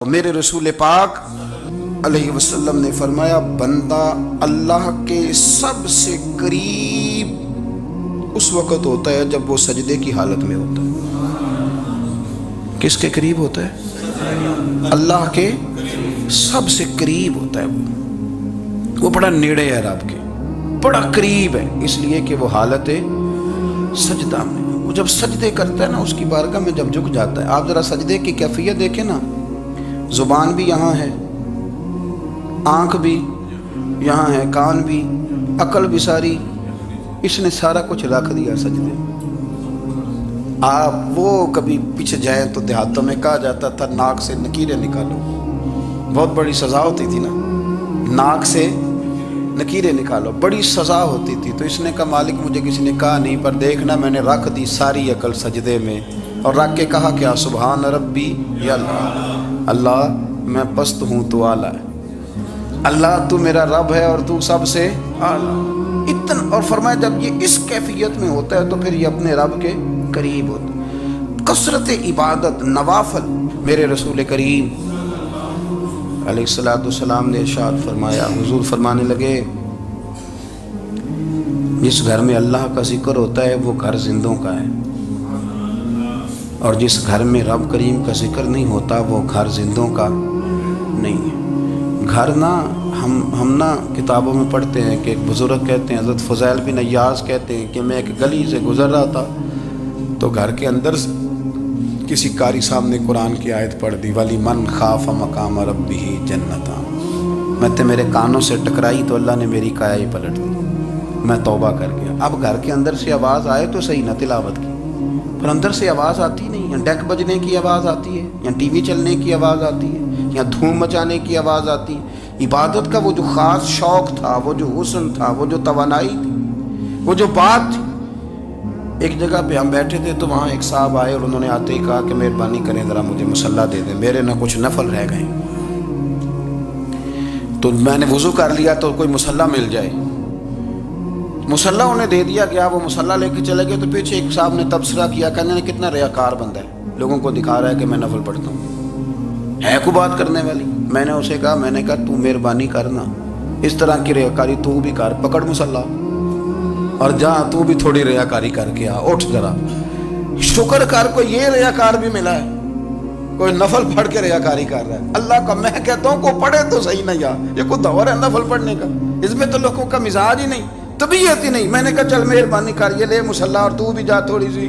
میرے رسول پاک علیہ وسلم نے فرمایا بندہ اللہ کے سب سے قریب اس وقت ہوتا ہے جب وہ سجدے کی حالت میں ہوتا ہے۔ کس کے قریب ہوتا ہے؟ اللہ کے سب سے قریب ہوتا ہے۔ وہ بڑا نیڑے ہے رب کے، بڑا قریب ہے، اس لیے کہ وہ حالت سجدہ میں، وہ جب سجدے کرتا ہے نا، اس کی بارگاہ میں جب جھک جاتا ہے۔ آپ ذرا سجدے کی کیفیت دیکھیں نا، زبان بھی یہاں ہے، آنکھ بھی یہاں ہے، کان بھی، عقل بھی ساری، اس نے سارا کچھ رکھ دیا سجدے۔ آپ وہ کبھی پیچھے جائیں تو دیہاتوں میں کہا جاتا تھا ناک سے نکیریں نکالو، بہت بڑی سزا ہوتی تھی نا، ناک سے نکیریں نکالو، بڑی سزا ہوتی تھی۔ تو اس نے کہا مالک مجھے کسی نے کہا نہیں، پر دیکھنا میں نے رکھ دی ساری عقل سجدے میں، اور رکھ کے کہا کیا؟ سبحان ربی یا اللہ، اللہ میں پست ہوں تو اعلیٰ ہے، اللہ تو میرا رب ہے اور تو سب سے اعلیٰ اتنا۔ اور فرمایا جب یہ اس کیفیت میں ہوتا ہے تو پھر یہ اپنے رب کے قریب ہوتا ہے۔ کثرت عبادت، نوافل، میرے رسول کریم علیہ السلام نے ارشاد فرمایا، حضور فرمانے لگے جس گھر میں اللہ کا ذکر ہوتا ہے وہ گھر زندوں کا ہے، اور جس گھر میں رب کریم کا ذکر نہیں ہوتا وہ گھر زندوں کا نہیں ہے۔ گھر نا ہم نا کتابوں میں پڑھتے ہیں کہ ایک بزرگ کہتے ہیں، حضرت فضیل بن عیاض کہتے ہیں کہ میں ایک گلی سے گزر رہا تھا تو گھر کے اندر کسی قاری صاحب نے قرآن کی آیت پڑھ دی، ولی من خاف مقام ربہ جنتاں، میں تے میرے کانوں سے ٹکرائی تو اللہ نے میری کایا ہی پلٹ دی، میں توبہ کر گیا۔ اب گھر کے اندر سے آواز آئے تو صحیح نہ تلاوت کی، پر اندر سے آواز آتی نہیں، یا ڈیک بجنے کی آواز آتی ہے، یا ٹی وی چلنے کی آواز آتی ہے، یا دھوم مچانے کی آواز آتی ہے۔ عبادت کا وہ جو خاص شوق تھا، وہ جو حسن تھا، وہ جو توانائی تھی، وہ جو بات تھی۔ ایک جگہ پہ ہم بیٹھے تھے تو وہاں ایک صاحب آئے اور انہوں نے آتے ہی کہا کہ مہربانی کریں ذرا مجھے مصلی دے دیں، میرے نہ کچھ نفل رہ گئے۔ تو میں نے وضو کر لیا تو کوئی مصلی مل جائے، مصلی انہیں دے دیا گیا، وہ مصلی لے کے چلے گئے تو پیچھے ایک صاحب نے تبصرہ کیا، کہنے نے کتنا ریاکار بندہ ہے، لوگوں کو دکھا رہا ہے کہ میں نفل پڑھتا ہوں، ہے کو بات کرنے والی۔ میں نے اسے کہا، میں نے کہا تو مہربانی کرنا اس طرح کی ریاکاری تو بھی کر، پکڑ مصلی اور جا تو بھی تھوڑی ریاکاری کر کے آ، اٹھ ذرا شکر کر، کوئی یہ ریاکار بھی ملا ہے، کوئی نفل پڑھ کے ریاکاری کر رہا ہے۔ اللہ کا میں کہتا ہوں کو پڑھے تو صحیح نہ، یہ کوئی دور ہے نفل پڑھنے کا؟ اس میں تو لوگوں کا مزاج ہی نہیں، طبیعت ہی نہیں۔ میں نے کہا چل مہربانی کر یہ لے مصلی اور تو بھی جا تھوڑی سی،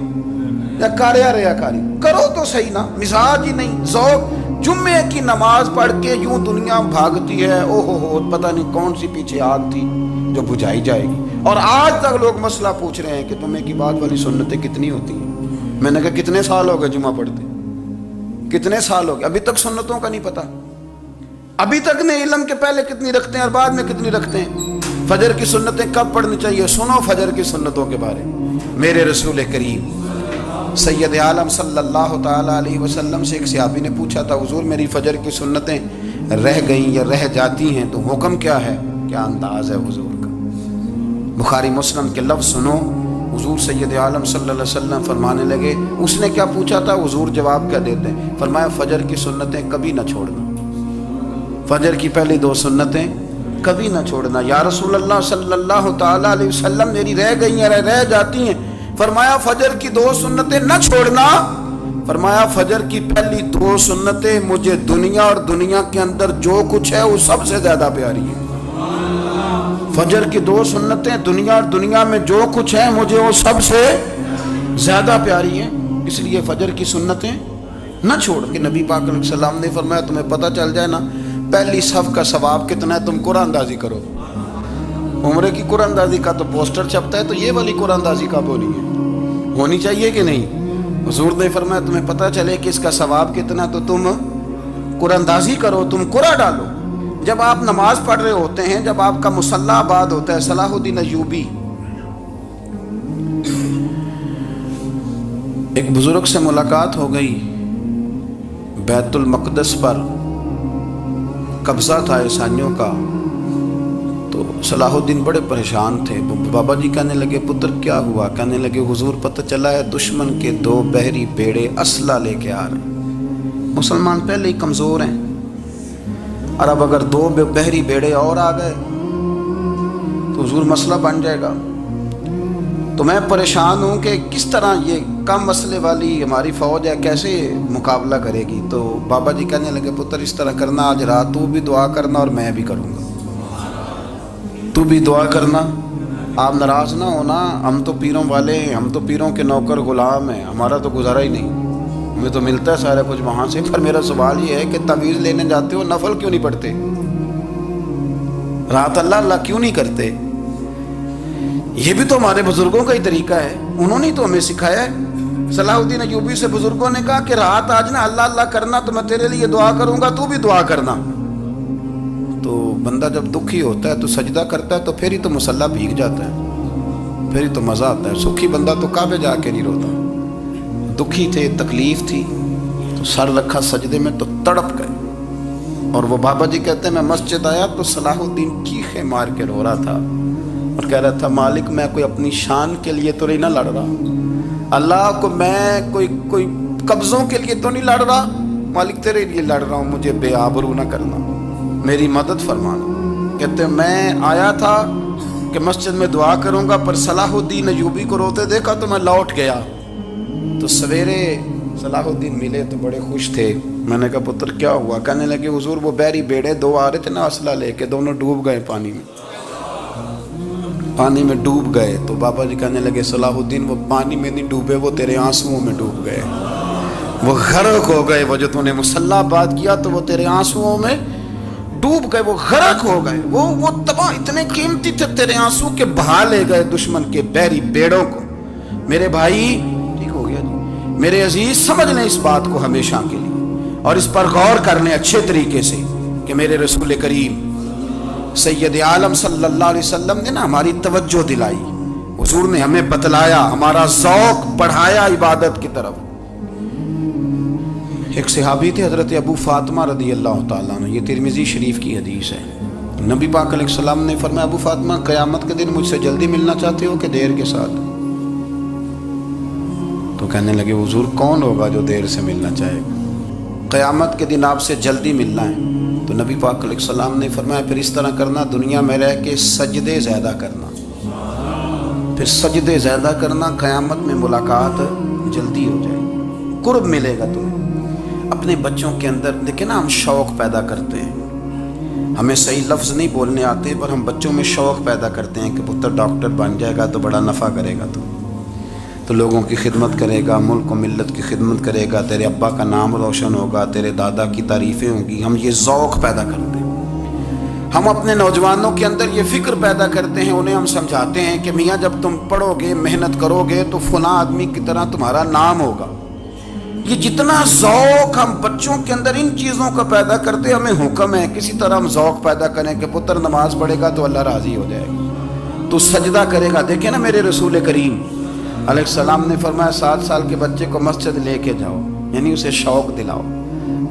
یا کر یا ریاکاری کرو تو صحیح نا، مزاج ہی نہیں، ذوق۔ جمعے کی نماز پڑھ کے یوں دنیا بھاگتی ہے، او ہو پتہ نہیں کون سی پیچھے آگ تھی جو بجھائی جائے گی، اور آج تک لوگ مسئلہ پوچھ رہے ہیں کہ تمہیں کی بات والی سنتیں کتنی ہوتی ہیں۔ میں نے کہا کتنے سال ہو گئے جمعہ پڑھتے، کتنے سال ہو گئے، ابھی تک سنتوں کا نہیں پتہ، ابھی تک نے علم کے پہلے کتنی رکھتے ہیں اور بعد میں کتنی رکھتے ہیں۔ فجر کی سنتیں کب پڑھنی چاہیے؟ سنو فجر کی سنتوں کے بارے میں۔ میرے رسول کریم سید عالم صلی اللہ تعالیٰ علیہ وسلم سے ایک صحابی نے پوچھا تھا، حضور میری فجر کی سنتیں رہ گئیں یا رہ جاتی ہیں تو حکم کیا ہے؟ کیا انداز ہے حضور کا؟ بخاری مسلم کے لفظ سنو، حضور سید عالم صلی اللہ علیہ وسلم فرمانے لگے، اس نے کیا پوچھا تھا؟ حضور جواب کیا دیتے ہیں؟ فرمایا فجر کی سنتیں کبھی نہ چھوڑنا، فجر کی پہلی دو سنتیں کبھی نہ چھوڑنا۔ یا رسول اللہ صلی اللہ تعالیٰ علیہ وسلم میری رہ گئی ہیں، رہ جاتی ہیں۔ فرمایا فجر کی دو سنتیں نہ چھوڑنا، فرمایا فجر کی پہلی دو سنتیں مجھے دنیا اور دنیا کے اندر جو کچھ ہے وہ سب سے زیادہ پیاری ہے۔ فجر کی دو سنتیں دنیا اور دنیا میں جو کچھ ہے مجھے وہ سب سے زیادہ پیاری ہیں، اس لیے فجر کی سنتیں نہ چھوڑ کے۔ نبی پاک علیہ السلام نے فرمایا تمہیں پتہ چل جائے نا پہلی صف کا ثواب کتنا ہے، تم قرآن اندازی کرو۔ عمرے کی قرآن اندازی کا تو پوسٹر چھپتا ہے، تو یہ والی قرآن اندازی کب ہونی ہے؟ ہونی چاہیے کہ نہیں؟ حضور نے فرمایا تمہیں پتہ چلے کہ اس کا ثواب کتنا تو تم قرآن اندازی کرو، تم قرآن ڈالو۔ جب آپ نماز پڑھ رہے ہوتے ہیں، جب آپ کا مصلی آباد ہوتا ہے، صلاح الدین ایوبی ایک بزرگ سے ملاقات ہو گئی، بیت المقدس پر قبضہ تھا عیسائیوں کا، تو صلاح الدین بڑے پریشان تھے۔ بابا جی کہنے لگے پتر کیا ہوا؟ کہنے لگے حضور پتہ چلا ہے دشمن کے دو بحری بیڑے اسلحہ لے کے آ رہے ہیں، مسلمان پہلے ہی کمزور ہیں، اور اب اگر 2 بحری بیڑے اور آ گئے تو حضور مسئلہ بن جائے گا۔ تو میں پریشان ہوں کہ کس طرح یہ کم مسئلے والی ہماری فوج ہے کیسے مقابلہ کرے گی۔ تو بابا جی کہنے لگے پتر اس طرح کرنا، آج رات تو بھی دعا کرنا اور میں بھی کروں گا، تو بھی دعا کرنا، آپ ناراض نہ ہونا، ہم تو پیروں والے ہیں، ہم تو پیروں کے نوکر غلام ہیں، ہمارا تو گزارا ہی نہیں، ہمیں تو ملتا ہے سارا کچھ وہاں سے۔ پر میرا سوال یہ ہے کہ تعویذ لینے جاتے ہو نفل کیوں نہیں پڑھتے، رات اللہ اللہ کیوں نہیں کرتے؟ یہ بھی تو ہمارے بزرگوں کا ہی طریقہ ہے، انہوں نے تو ہمیں سکھایا ہے۔ صلاح الدین ایوبی سے بزرگوں نے کہا کہ رات آج نا اللہ اللہ کرنا تو میں تیرے لیے دعا کروں گا، تو بھی دعا کرنا۔ تو بندہ جب دکھی ہوتا ہے تو سجدہ کرتا ہے تو پھر ہی تو مصلی بھیگ جاتا ہے، پھر ہی تو مزہ آتا ہے۔ سکھی بندہ تو کعبے جا کے نہیں روتا، دکھی تھے، تکلیف تھی تو سر رکھا سجدے میں تو تڑپ گئے۔ اور وہ بابا جی کہتے ہیں میں مسجد آیا تو صلاح الدین چیخیں مار کے رو رہا تھا اور کہہ رہا تھا مالک میں کوئی اپنی شان کے لیے تو نہیں نہ لڑ رہا، اللہ کو میں کوئی قبضوں کے لیے تو نہیں لڑ رہا، مالک تیرے لیے لڑ رہا ہوں، مجھے بے آبرو نہ کرنا، میری مدد فرمانا۔ کہتے ہیں میں آیا تھا کہ مسجد میں دعا کروں گا، پر صلاح الدین ایوبی کو روتے دیکھا تو میں لوٹ گیا۔ تو سویرے صلاح الدین ملے تو بڑے خوش تھے۔ میں نے کہا پتر کیا ہوا؟ کہنے لگے حضور وہ بحری بیڑے 2 آ رہے تھے نا اسلحہ لے کے، دونوں ڈوب گئے پانی میں ڈوب گئے۔ تو بابا جی کہنے لگے صلاح الدین وہ پانی میں نہیں ڈوبے، وہ تیرے آنسوؤں میں ڈوب گئے، وہ غرق ہو گئے، وہ جو تو نے مصلی آباد کیا تو وہ تیرے آنسوؤں میں ڈوب گئے، وہ غرق ہو گئے، وہ تباہ اتنے قیمتی تھے تیرے آنسو کے بہا لے گئے دشمن کے بحری بیڑوں کو۔ میرے بھائی ٹھیک ہو گیا جی، میرے عزیز سمجھ لیں اس بات کو ہمیشہ کے لیے اور اس پر غور کر لیں اچھے طریقے سے کہ میرے رسول کریم سید عالم صلی اللہ علیہ وسلم نے نا ہماری توجہ دلائی، حضور نے ہمیں بتلایا، ہمارا ذوق بڑھایا عبادت کی طرف۔ ایک صحابی تھے حضرت ابو فاطمہ رضی اللہ تعالیٰ عنہ، یہ ترمذی شریف کی حدیث ہے۔ نبی پاک علیہ السلام نے فرمایا ابو فاطمہ قیامت کے دن مجھ سے جلدی ملنا چاہتے ہو کہ دیر کے ساتھ؟ تو کہنے لگے حضور کون ہوگا جو دیر سے ملنا چاہے گا؟ قیامت کے دن آپ سے جلدی ملنا ہے۔ تو نبی پاک علیہ السلام نے فرمایا پھر اس طرح کرنا، دنیا میں رہ کے سجدے زیادہ کرنا، پھر سجدے زیادہ کرنا، قیامت میں ملاقات جلدی ہو جائے گی، قرب ملے گا تمہیں۔ اپنے بچوں کے اندر دیکھیں نا ہم شوق پیدا کرتے ہیں، ہمیں صحیح لفظ نہیں بولنے آتے پر ہم بچوں میں شوق پیدا کرتے ہیں کہ پتر ڈاکٹر بن جائے گا تو بڑا نفع کرے گا، تو لوگوں کی خدمت کرے گا، ملک و ملت کی خدمت کرے گا، تیرے ابا کا نام روشن ہوگا، تیرے دادا کی تعریفیں ہوں گی۔ ہم یہ ذوق پیدا کرتے ہیں، ہم اپنے نوجوانوں کے اندر یہ فکر پیدا کرتے ہیں، انہیں ہم سمجھاتے ہیں کہ میاں جب تم پڑھو گے محنت کرو گے تو فلاں آدمی کی طرح تمہارا نام ہوگا۔ یہ جتنا ذوق ہم بچوں کے اندر ان چیزوں کا پیدا کرتے، ہمیں حکم ہے کسی طرح ہم ذوق پیدا کریں کہ پتر نماز پڑھے گا تو اللہ راضی ہو جائے گا، تو سجدہ کرے گا۔ دیکھیں نا میرے رسول کریم علیہ السلام نے فرمایا 7 سال کے بچے کو مسجد لے کے جاؤ، یعنی اسے شوق دلاؤ،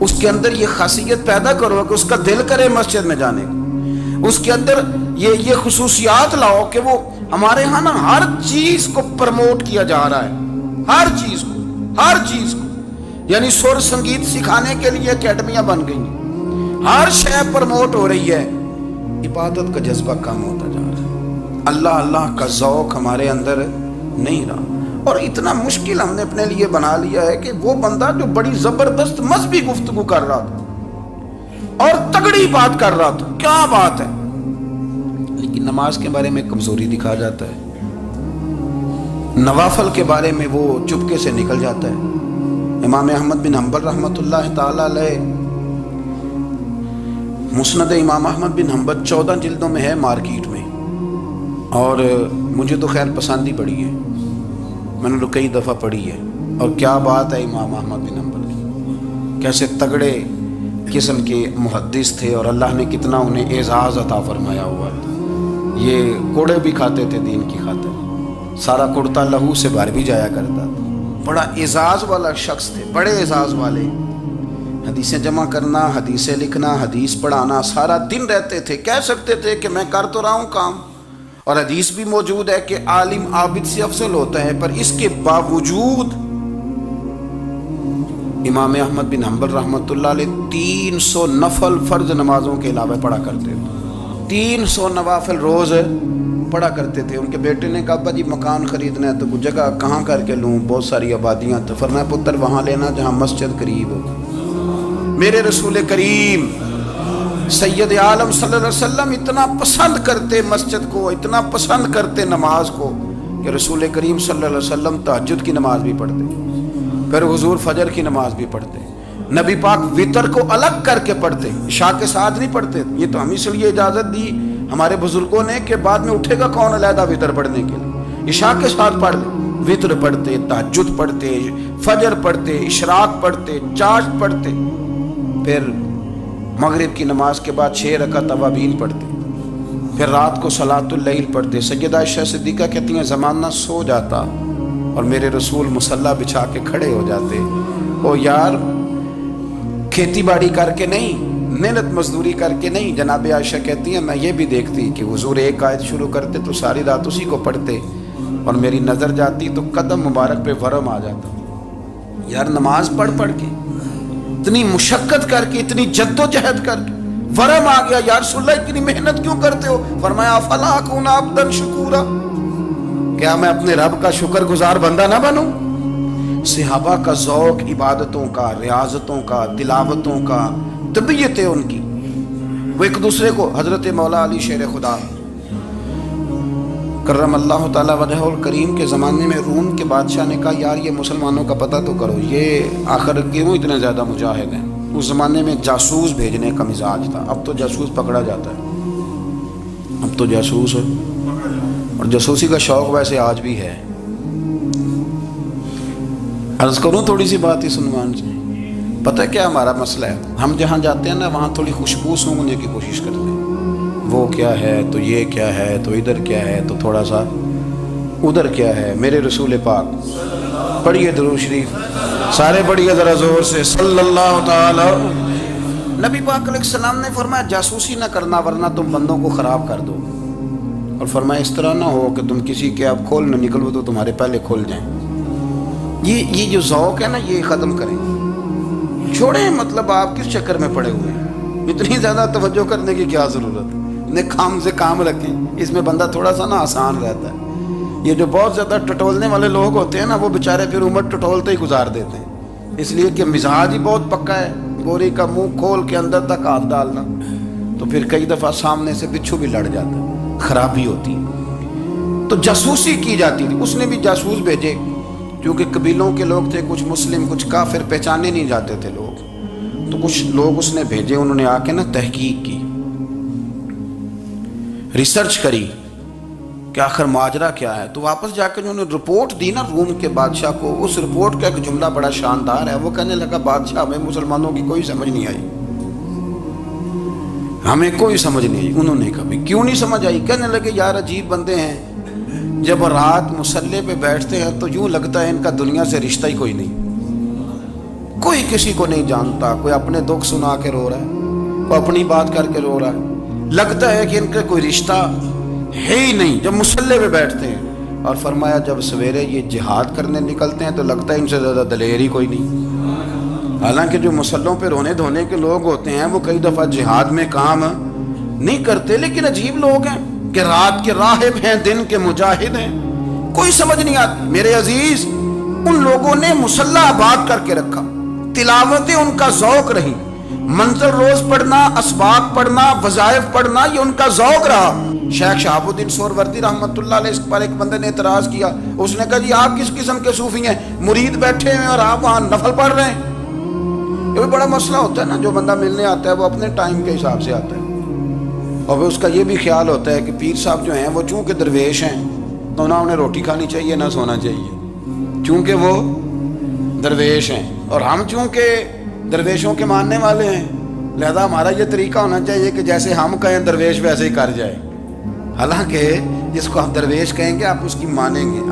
اس کے اندر یہ خاصیت پیدا کرو کہ اس کا دل کرے مسجد میں جانے کو، اس کے اندر یہ خصوصیات لاؤ کہ وہ ہمارے ہاں نا ہر چیز کو پروموٹ کیا جا رہا ہے، ہر چیز کو، یعنی سر سنگیت سکھانے کے لیے اکیڈمیاں بن گئی، ہر شے پروموٹ ہو رہی ہے، عبادت کا جذبہ کم ہوتا جا رہا ہے، اللہ اللہ کا ذوق ہمارے اندر نہیں رہا۔ اور اتنا مشکل ہم نے اپنے لیے بنا لیا ہے کہ وہ بندہ جو بڑی زبردست مذہبی گفتگو کر رہا تھا اور تگڑی بات کر رہا تھا، کیا بات ہے، لیکن نماز کے بارے میں کمزوری دکھا جاتا ہے، نوافل کے بارے میں وہ چپکے سے نکل جاتا ہے۔ امام احمد بن حنبل رحمۃ اللہ تعالی علیہ، مسند امام احمد بن حنبل 14 جلدوں میں ہے مارکیٹ میں، اور مجھے تو خیر پسند ہی پڑی ہے، میں نے تو کئی دفعہ پڑھی ہے، اور کیا بات ہے امام احمد بن حنبل کی، کیسے تگڑے قسم کے محدث تھے اور اللہ نے کتنا انہیں اعزاز عطا فرمایا ہوا تھا۔ یہ کوڑے بھی کھاتے تھے دین کی خاطر، سارا کرتا لہو سے بھر بھی جایا کرتا تھا، بڑا اعزاز والا شخص تھے، بڑے اعزاز والے، حدیثیں جمع کرنا، حدیثیں لکھنا، حدیث پڑھانا، سارا دن رہتے تھے، کہہ سکتے تھے کہ میں کر تو رہا ہوں کام، اور حدیث بھی موجود ہے کہ عالم عابد سے افضل ہوتا ہے، پر اس کے باوجود امام احمد بن حنبل رحمۃ اللہ علیہ 300 نفل فرض نمازوں کے علاوہ پڑھا کرتے تھے، 300 نوافل روز پڑھا کرتے تھے۔ ان کے بیٹے نے کہا ابا جی مکان خریدنا ہے تو کچھ جگہ کہاں کر کے لوں، بہت ساری آبادیاں، تو فرمایا پتر وہاں لینا جہاں مسجد قریب ہو۔ میرے رسول کریم سید عالم صلی اللہ علیہ وسلم اتنا پسند کرتے مسجد کو، اتنا پسند کرتے نماز کو کہ رسول کریم صلی اللہ علیہ وسلم تہجد کی نماز بھی پڑھتے، پھر حضور فجر کی نماز بھی پڑھتے، نبی پاک وتر کو الگ کر کے پڑھتے، عشاء کے ساتھ نہیں پڑھتے۔ یہ تو ہم اس لیے اجازت دی ہمارے بزرگوں نے کہ بعد میں اٹھے گا کون علیحدہ وتر پڑھنے کے لیے، عشاء کے ساتھ پڑھ لیں۔ وتر پڑھتے، تہجد پڑھتے، فجر پڑھتے، اشراق پڑھتے، چاشت پڑھتے، پھر مغرب کی نماز کے بعد 6 رکعت اوابین پڑھتے، پھر رات کو صلاۃ اللیل پڑھتے۔ سیدہ عائشہ صدیقہ کہتی ہیں زمانہ سو جاتا اور میرے رسول مصلی بچھا کے کھڑے ہو جاتے۔ او یار کھیتی باڑی کر کے نہیں، محنت مزدوری کر کے نہیں، جناب عائشہ کہتی ہیں میں یہ بھی دیکھتی کہ حضور ایک آیت شروع کرتے تو ساری رات اسی کو پڑھتے، اور میری نظر جاتی تو قدم مبارک پہ ورم آ جاتا۔ یار نماز پڑھ پڑھ کے، اتنی مشقت کر کے، اتنی جد و جہد کر کے ورم آ گیا، یا رسول اللہ اتنی محنت کیوں کرتے ہو؟ فرمایا افلا اکون عبدا شکورا، کیا میں اپنے رب کا شکر گزار بندہ نہ بنوں؟ صحابہ کا ذوق عبادتوں کا، ریاضتوں کا، تلاوتوں کا، طبیعت ہے ان کی، وہ ایک دوسرے کو، حضرت مولا علی شیر خدا کرم اللہ تعالی وجہہ الکریم کے زمانے میں روم کے بادشاہ نے کہا یار یہ مسلمانوں کا پتہ تو کرو، یہ آخر کیوں اتنے زیادہ مجاہد ہیں؟ اس زمانے میں جاسوس بھیجنے کا مزاج تھا، اب تو جاسوس پکڑا جاتا ہے، اب تو جاسوس ہے، اور جاسوسی کا شوق ویسے آج بھی ہے۔ عرض کروں تھوڑی سی بات اس عنوان سے، پتہ ہے کیا ہمارا مسئلہ ہے؟ ہم جہاں جاتے ہیں نا وہاں تھوڑی خوشبو سونگنے کی کوشش کرتے ہیں، وہ کیا ہے تو یہ کیا ہے تو ادھر کیا ہے تو تھوڑا سا ادھر کیا ہے۔ میرے رسول پاک پڑھیے درود شریف، سارے پڑھیے ذرا زور سے، صلی اللہ تعالی۔ نبی پاک علیہ السلام نے فرمایا جاسوسی نہ کرنا ورنہ تم بندوں کو خراب کر دو، اور فرمایا اس طرح نہ ہو کہ تم کسی کے آپ کھول نہ نکلو تو تمہارے پہلے کھول جائیں۔ یہ جو ذوق ہے نا یہ ختم کریں، چھوڑیں، مطلب آپ کس چکر میں پڑے ہوئے ہیں، اتنی زیادہ توجہ کرنے کی کیا ضرورت ہے؟ اپنے کام سے کام رکھیں، اس میں بندہ تھوڑا سا نا آسان رہتا ہے۔ یہ جو بہت زیادہ ٹٹولنے والے لوگ ہوتے ہیں نا وہ بیچارے پھر عمر ٹٹولتے ہی گزار دیتے ہیں، اس لیے کہ مزاج ہی بہت پکا ہے، گوری کا منہ کھول کے اندر تک ہاتھ ڈالنا، تو پھر کئی دفعہ سامنے سے بچھو بھی لڑ جاتا ہے، خرابی ہوتی ہے۔ تو جاسوسی کی جاتی تھی، اس نے بھی جاسوس بھیجے، کیونکہ قبیلوں کے لوگ تھے، کچھ مسلم کچھ کافر، پہچانے نہیں جاتے تھے لوگ، تو کچھ لوگ اس نے بھیجے، انہوں نے آ کے نا تحقیق کی، ریسرچ کری کہ آخر ماجرا کیا ہے، تو واپس جا کے انہوں نے رپورٹ دی نا روم کے بادشاہ کو۔ اس رپورٹ کا ایک جملہ بڑا شاندار ہے، وہ کہنے لگا بادشاہ ہمیں مسلمانوں کی کوئی سمجھ نہیں آئی، ہمیں کوئی سمجھ نہیں آئی۔ انہوں نے کہا بھی کیوں نہیں سمجھ آئی؟ کہنے لگے یار عجیب بندے ہیں، جب رات مصلی پہ بیٹھتے ہیں تو یوں لگتا ہے ان کا دنیا سے رشتہ ہی کوئی نہیں، کوئی کسی کو نہیں جانتا، کوئی اپنے دکھ سنا کے رو رہا ہے، کوئی اپنی بات کر کے رو رہا ہے، لگتا ہے کہ ان کا کوئی رشتہ ہے ہی نہیں جب مصلی پہ بیٹھتے ہیں۔ اور فرمایا جب سویرے یہ جہاد کرنے نکلتے ہیں تو لگتا ہے ان سے زیادہ دلیر ہی کوئی نہیں، حالانکہ جو مصلوں پہ رونے دھونے کے لوگ ہوتے ہیں وہ کئی دفعہ جہاد میں کام نہیں کرتے، لیکن عجیب لوگ ہیں کہ رات کے راہب ہیں، دن کے مجاہد ہیں، کوئی سمجھ نہیں آتی۔ میرے عزیز ان لوگوں نے مصلی آباد کر کے رکھا، تلاوتیں ان کا ذوق رہی، منزل روز پڑھنا، اسباق پڑھنا، وظائف پڑھنا، یہ ان کا ذوق رہا۔ شیخ شہاب الدین سہروردی رحمۃ اللہ علیہ، اس پر ایک بندے نے اعتراض کیا، اس نے کہا جی آپ کس قسم کے صوفی ہیں، مرید بیٹھے ہیں اور آپ وہاں نفل پڑھ رہے ہیں؟ یہ بھی بڑا مسئلہ ہوتا ہے نا، جو بندہ ملنے آتا ہے وہ اپنے ٹائم کے حساب سے آتا ہے، اور اس کا یہ بھی خیال ہوتا ہے کہ پیر صاحب جو ہیں وہ چونکہ درویش ہیں تو نہ انہیں روٹی کھانی چاہیے نہ سونا چاہیے، چونکہ وہ درویش ہیں، اور ہم چونکہ درویشوں کے ماننے والے ہیں لہذا ہمارا یہ طریقہ ہونا چاہیے کہ جیسے ہم کہیں درویش ویسے ہی کر جائے۔ حالانکہ جس کو ہم درویش کہیں گے آپ اس کی مانیں گے،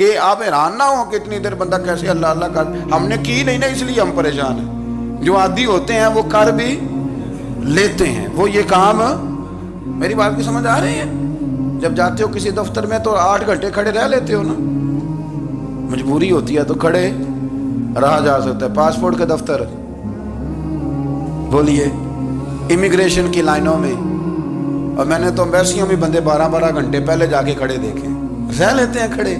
یہ آپ حیران نہ ہو کہ اتنی دیر بندہ کیسے اللہ اللہ کر، ہم نے کی نہیں نا اس لیے ہم پریشان ہیں۔ جو عادی ہوتے ہیں وہ کر بھی لیتے ہیں، وہ یہ کام، میری بات کی سمجھ آ رہی ہے؟ جب جاتے ہو کسی دفتر میں تو 8 گھنٹے کھڑے رہ لیتے ہو نا، مجبوری ہوتی ہے تو کھڑے رہا جا سکتا ہے۔ پاسپورٹ کے دفتر بولیے، امیگریشن کی لائنوں میں، اور میں نے تو امبیسیوں میں بندے 12 گھنٹے پہلے جا کے کھڑے دیکھے، رہ لیتے ہیں کھڑے۔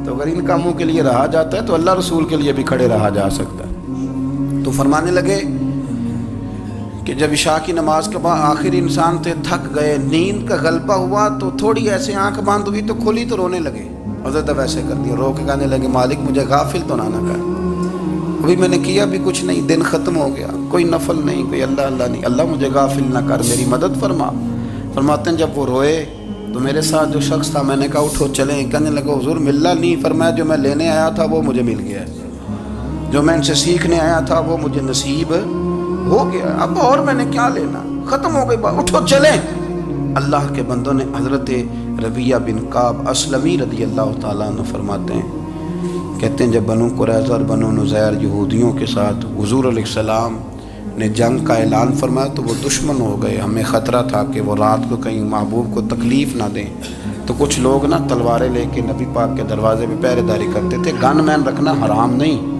تو اگر ان کاموں کے لیے رہا جاتا ہے تو اللہ رسول کے لیے بھی کھڑے رہا جا سکتا ہے۔ تو فرمانے لگے کہ جب عشاء کی نماز کے بعد آخر انسان تھے، تھک گئے، نیند کا غلبہ ہوا، تو تھوڑی ایسے آنکھ بند ہوئی تو کھلی تو رونے لگے۔ حضرت ویسے کر دیا، رو کے کہنے لگے مالک مجھے غافل تو نہ کر، ابھی میں نے کیا بھی کچھ نہیں، دن ختم ہو گیا، کوئی نفل نہیں، کوئی اللہ اللہ نہیں، اللہ مجھے غافل نہ کر، میری مدد فرما۔ فرماتے ہیں جب وہ روئے تو میرے ساتھ جو شخص تھا، میں نے کہا اٹھو چلیں، کہنے لگا حضور ملنا نہیں، فرمایا جو میں لینے آیا تھا وہ مجھے مل گیا ہے، جو میں ان سے سیکھنے آیا تھا وہ مجھے نصیب ہو گیا، اب اور میں نے کیا لینا، ختم ہو گئی بات، اٹھو چلیں۔ اللہ کے بندوں نے حضرت ربیہ بن کعب اسلمی رضی اللہ تعالیٰ عنہ فرماتے ہیں، کہتے ہیں جب بنو قریظہ اور بنو نذیر یہودیوں کے ساتھ حضور علیہ السلام نے جنگ کا اعلان فرمایا تو وہ دشمن ہو گئے، ہمیں خطرہ تھا کہ وہ رات کو کہیں محبوب کو تکلیف نہ دیں، تو کچھ لوگ نا تلواریں لے کے نبی پاک کے دروازے پہ پہرے داری کرتے تھے۔ گن مین رکھنا حرام نہیں،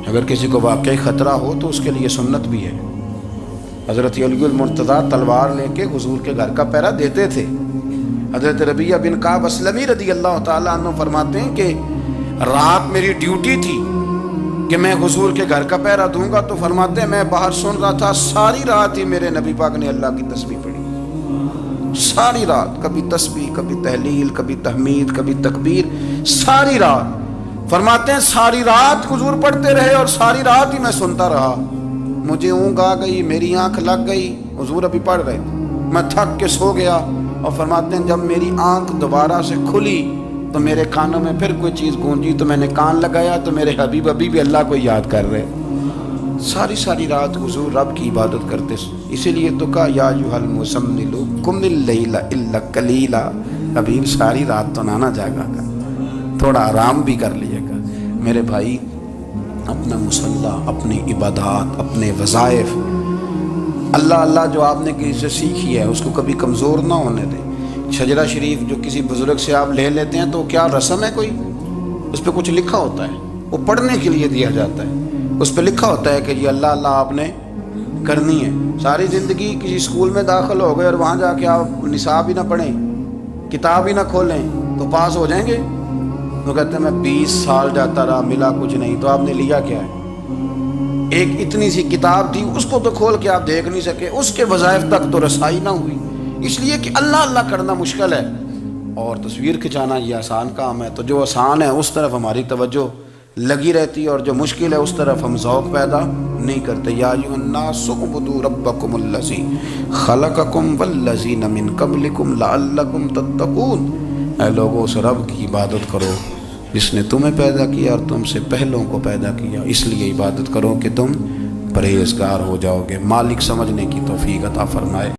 اگر کسی کو واقعی خطرہ ہو تو اس کے لیے سنت بھی ہے۔ حضرت علی المرتضیٰ تلوار لے کے حضور کے گھر کا پہرا دیتے تھے۔ حضرت ربیہ بن کعب اسلمی رضی اللہ تعالیٰ عنہ فرماتے ہیں کہ رات میری ڈیوٹی تھی کہ میں حضور کے گھر کا پہرا دوں گا، تو فرماتے ہیں میں باہر سن رہا تھا، ساری رات ہی میرے نبی پاک نے اللہ کی تسبیح پڑھی، ساری رات، کبھی تسبیح، کبھی تحلیل، کبھی تحمید، کبھی تکبیر، ساری رات۔ فرماتے ہیں ساری رات حضور پڑھتے رہے اور ساری رات ہی میں سنتا رہا، مجھے اونگ آ گئی، میری آنکھ لگ گئی، حضور ابھی پڑھ رہے تھے، میں تھک کے سو گیا۔ اور فرماتے ہیں جب میری آنکھ دوبارہ سے کھلی تو میرے کانوں میں پھر کوئی چیز گونجی، تو میں نے کان لگایا تو میرے حبیب ابھی بھی اللہ کو یاد کر رہے، ساری رات حضور رب کی عبادت کرتے۔ اسی لیے تو کہا یا ایھا المزمل قم اللیل الا قلیلا، حبیب ساری رات تو نہ جاگا گا، تھوڑا آرام بھی کر لیے گا۔ میرے بھائی اپنا مصلح، اپنی عبادات، اپنے وظائف، اللہ اللہ جو آپ نے کسی سے سیکھی ہے اس کو کبھی کمزور نہ ہونے دیں۔ شجرہ شریف جو کسی بزرگ سے آپ لے لیتے ہیں تو کیا رسم ہے کوئی؟ اس پہ کچھ لکھا ہوتا ہے، وہ پڑھنے کے لیے دیا جاتا ہے، اس پہ لکھا ہوتا ہے کہ یہ اللہ اللہ آپ نے کرنی ہے۔ ساری زندگی کسی اسکول میں داخل ہو گئے اور وہاں جا کے آپ نصاب ہی نہ پڑھیں، کتاب ہی نہ کھولیں تو پاس ہو جائیں گے؟ وہ کہتے ہیں میں 20 سال جاتا رہا ملا کچھ نہیں، تو آپ نے لیا کیا ہے؟ ایک اتنی سی کتاب تھی، اس کو تو کھول کے آپ دیکھ نہیں سکے، اس کے وظائف تک تو رسائی نہ ہوئی، اس لیے کہ اللہ اللہ کرنا مشکل ہے اور تصویر کھنچانا یہ آسان کام ہے۔ تو جو آسان ہے اس طرف ہماری توجہ لگی رہتی ہے اور جو مشکل ہے اس طرف ہم ذوق پیدا نہیں کرتے۔ یا ایھا الناس اعبدوا ربکم الذی خلقکم والذین من قبلکم لعلکم تتقون، اے لوگوں اس رب کی عبادت کرو جس نے تمہیں پیدا کیا اور تم سے پہلوں کو پیدا کیا، اس لیے عبادت کرو کہ تم پرہیزگار ہو جاؤ گے۔ مالک سمجھنے کی توفیق عطا فرمائے۔